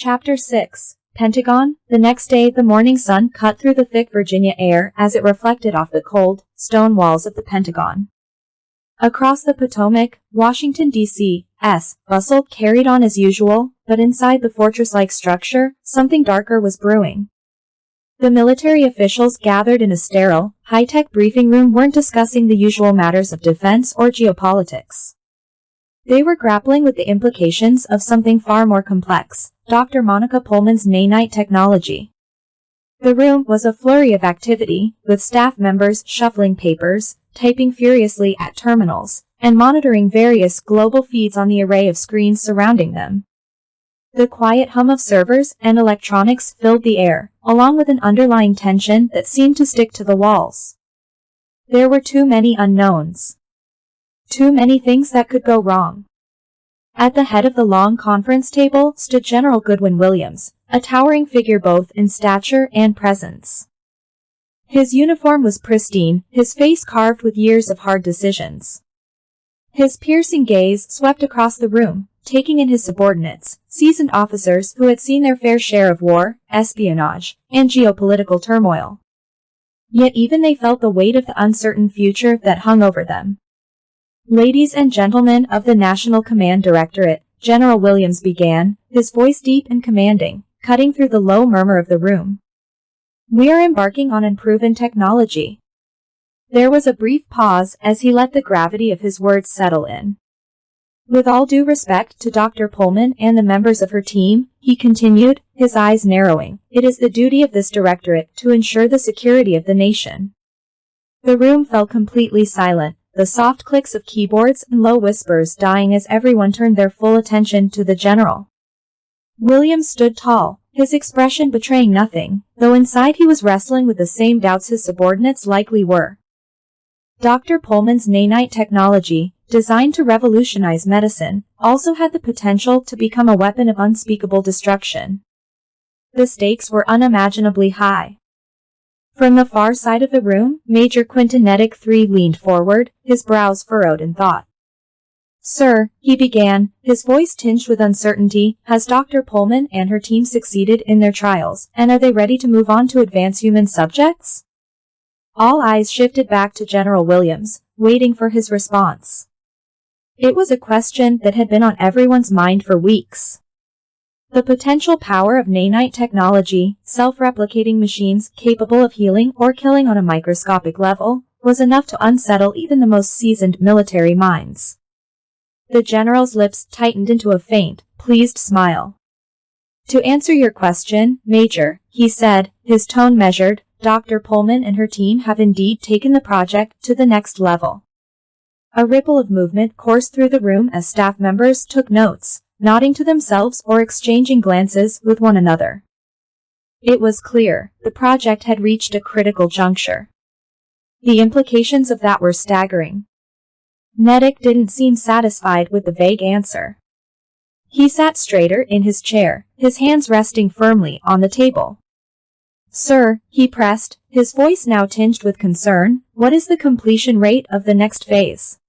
Chapter 6. Pentagon. The next day, the morning sun cut through the thick Virginia air as it reflected off the cold, stone walls of the Pentagon. Across the Potomac, Washington, D.C.'s bustle carried on as usual, but inside the fortress-like structure, something darker was brewing. The military officials gathered in a sterile, high-tech briefing room weren't discussing the usual matters of defense or geopolitics. They were grappling with the implications of something far more complex, Dr. Monica Pullman's nanite technology. The room was a flurry of activity, with staff members shuffling papers, typing furiously at terminals, and monitoring various global feeds on the array of screens surrounding them. The quiet hum of servers and electronics filled the air, along with an underlying tension that seemed to stick to the walls. There were too many unknowns. Too many things that could go wrong. At the head of the long conference table stood General Goodwyn Williams, a towering figure both in stature and presence. His uniform was pristine, his face carved with years of hard decisions. His piercing gaze swept across the room, taking in his subordinates, seasoned officers who had seen their fair share of war, espionage, and geopolitical turmoil. Yet even they felt the weight of the uncertain future that hung over them. Ladies and gentlemen of the National Command Directorate, General Williams began, his voice deep and commanding, cutting through the low murmur of the room. We are embarking on unproven technology. There was a brief pause as he let the gravity of his words settle in. With all due respect to Dr. Pullman and the members of her team, he continued, his eyes narrowing, it is the duty of this directorate to ensure the security of the nation. The room fell completely silent, the soft clicks of keyboards and low whispers dying as everyone turned their full attention to the general. Williams stood tall, his expression betraying nothing, though inside he was wrestling with the same doubts his subordinates likely were. Dr. Pullman's nanite technology, designed to revolutionize medicine, also had the potential to become a weapon of unspeakable destruction. The stakes were unimaginably high. From the far side of the room, Major Quentin Nedic III leaned forward, his brows furrowed in thought. Sir, he began, his voice tinged with uncertainty, has Dr. Pullman and her team succeeded in their trials, and are they ready to move on to advance human subjects? All eyes shifted back to General Williams, waiting for his response. It was a question that had been on everyone's mind for weeks. The potential power of nanite technology, self-replicating machines capable of healing or killing on a microscopic level, was enough to unsettle even the most seasoned military minds. The general's lips tightened into a faint, pleased smile. To answer your question, Major, he said, his tone measured, Dr. Pullman and her team have indeed taken the project to the next level. A ripple of movement coursed through the room as staff members took notes, nodding to themselves or exchanging glances with one another. It was clear, the project had reached a critical juncture. The implications of that were staggering. Nedic didn't seem satisfied with the vague answer. He sat straighter in his chair, his hands resting firmly on the table. Sir, he pressed, his voice now tinged with concern, what is the completion rate of the next phase?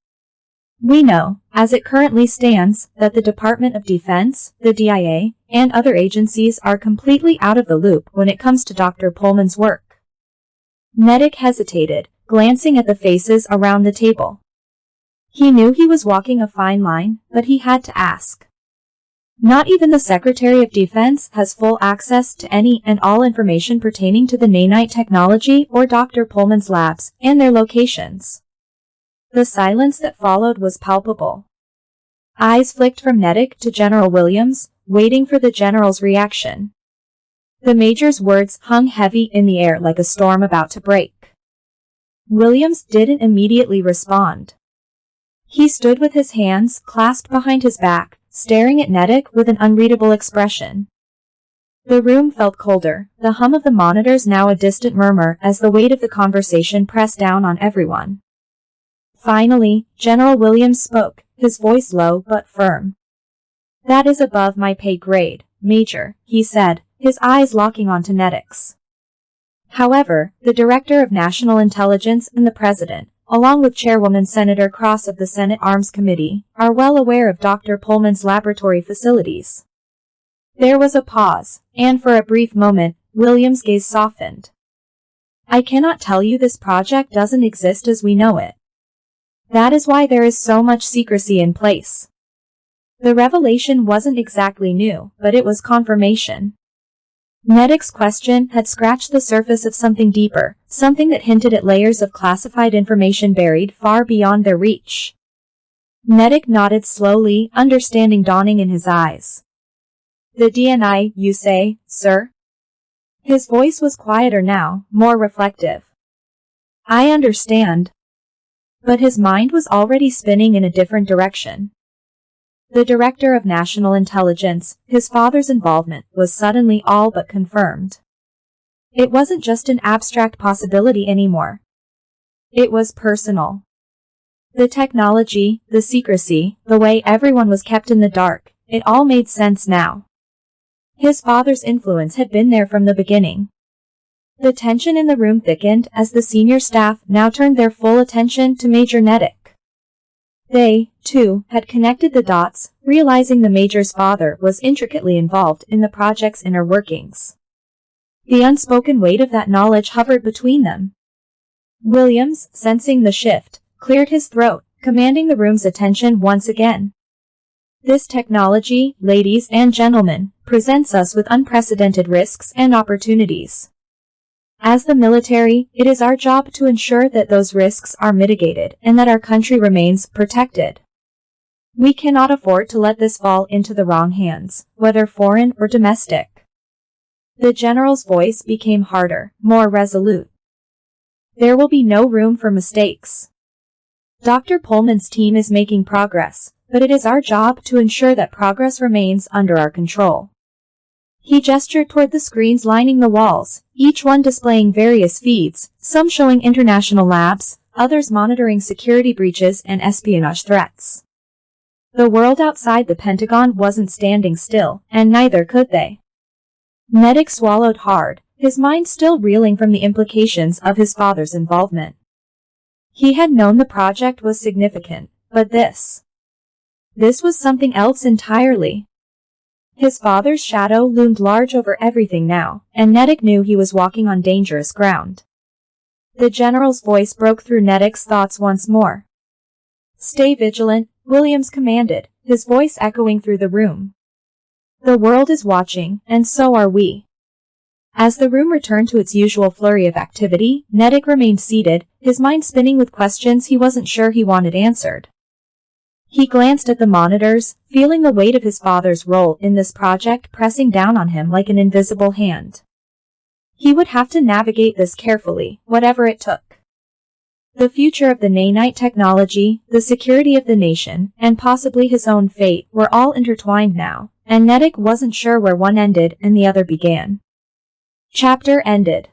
We know, as it currently stands, that the Department of Defense, the DIA, and other agencies are completely out of the loop when it comes to Dr. Pullman's work. Nedic hesitated, glancing at the faces around the table. He knew he was walking a fine line, but he had to ask. Not even the Secretary of Defense has full access to any and all information pertaining to the nanite technology or Dr. Pullman's labs and their locations. The silence that followed was palpable. Eyes flicked from Nedic to General Williams, waiting for the general's reaction. The major's words hung heavy in the air like a storm about to break. Williams didn't immediately respond. He stood with his hands clasped behind his back, staring at Nedic with an unreadable expression. The room felt colder, the hum of the monitors now a distant murmur as the weight of the conversation pressed down on everyone. Finally, General Williams spoke, his voice low but firm. That is above my pay grade, Major, he said, his eyes locking onto Nedic's. However, the Director of National Intelligence and the President, along with Chairwoman Senator Cross of the Senate Arms Committee, are well aware of Dr. Pullman's laboratory facilities. There was a pause, and for a brief moment, Williams' gaze softened. I cannot tell you this project doesn't exist as we know it. That is why there is so much secrecy in place. The revelation wasn't exactly new, but it was confirmation. Nedic's question had scratched the surface of something deeper, something that hinted at layers of classified information buried far beyond their reach. Nedic nodded slowly, understanding dawning in his eyes. The DNI, you say, sir? His voice was quieter now, more reflective. I understand. But his mind was already spinning in a different direction. The Director of National Intelligence, his father's involvement, was suddenly all but confirmed. It wasn't just an abstract possibility anymore. It was personal. The technology, the secrecy, the way everyone was kept in the dark, it all made sense now. His father's influence had been there from the beginning. The tension in the room thickened as the senior staff now turned their full attention to Major Nedic. They, too, had connected the dots, realizing the Major's father was intricately involved in the project's inner workings. The unspoken weight of that knowledge hovered between them. Williams, sensing the shift, cleared his throat, commanding the room's attention once again. This technology, ladies and gentlemen, presents us with unprecedented risks and opportunities. As the military, it is our job to ensure that those risks are mitigated and that our country remains protected. We cannot afford to let this fall into the wrong hands, whether foreign or domestic. The general's voice became harder, more resolute. There will be no room for mistakes. Dr. Pullman's team is making progress, but it is our job to ensure that progress remains under our control. He gestured toward the screens lining the walls, each one displaying various feeds, some showing international labs, others monitoring security breaches and espionage threats. The world outside the Pentagon wasn't standing still, and neither could they. Nedic swallowed hard, his mind still reeling from the implications of his father's involvement. He had known the project was significant, but this was something else entirely. His father's shadow loomed large over everything now, and Nedic knew he was walking on dangerous ground. The general's voice broke through Nedic's thoughts once more. Stay vigilant, Williams commanded, his voice echoing through the room. The world is watching, and so are we. As the room returned to its usual flurry of activity, Nedic remained seated, his mind spinning with questions he wasn't sure he wanted answered. He glanced at the monitors, feeling the weight of his father's role in this project pressing down on him like an invisible hand. He would have to navigate this carefully, whatever it took. The future of the nanite technology, the security of the nation, and possibly his own fate were all intertwined now, and Nedic wasn't sure where one ended and the other began. Chapter ended.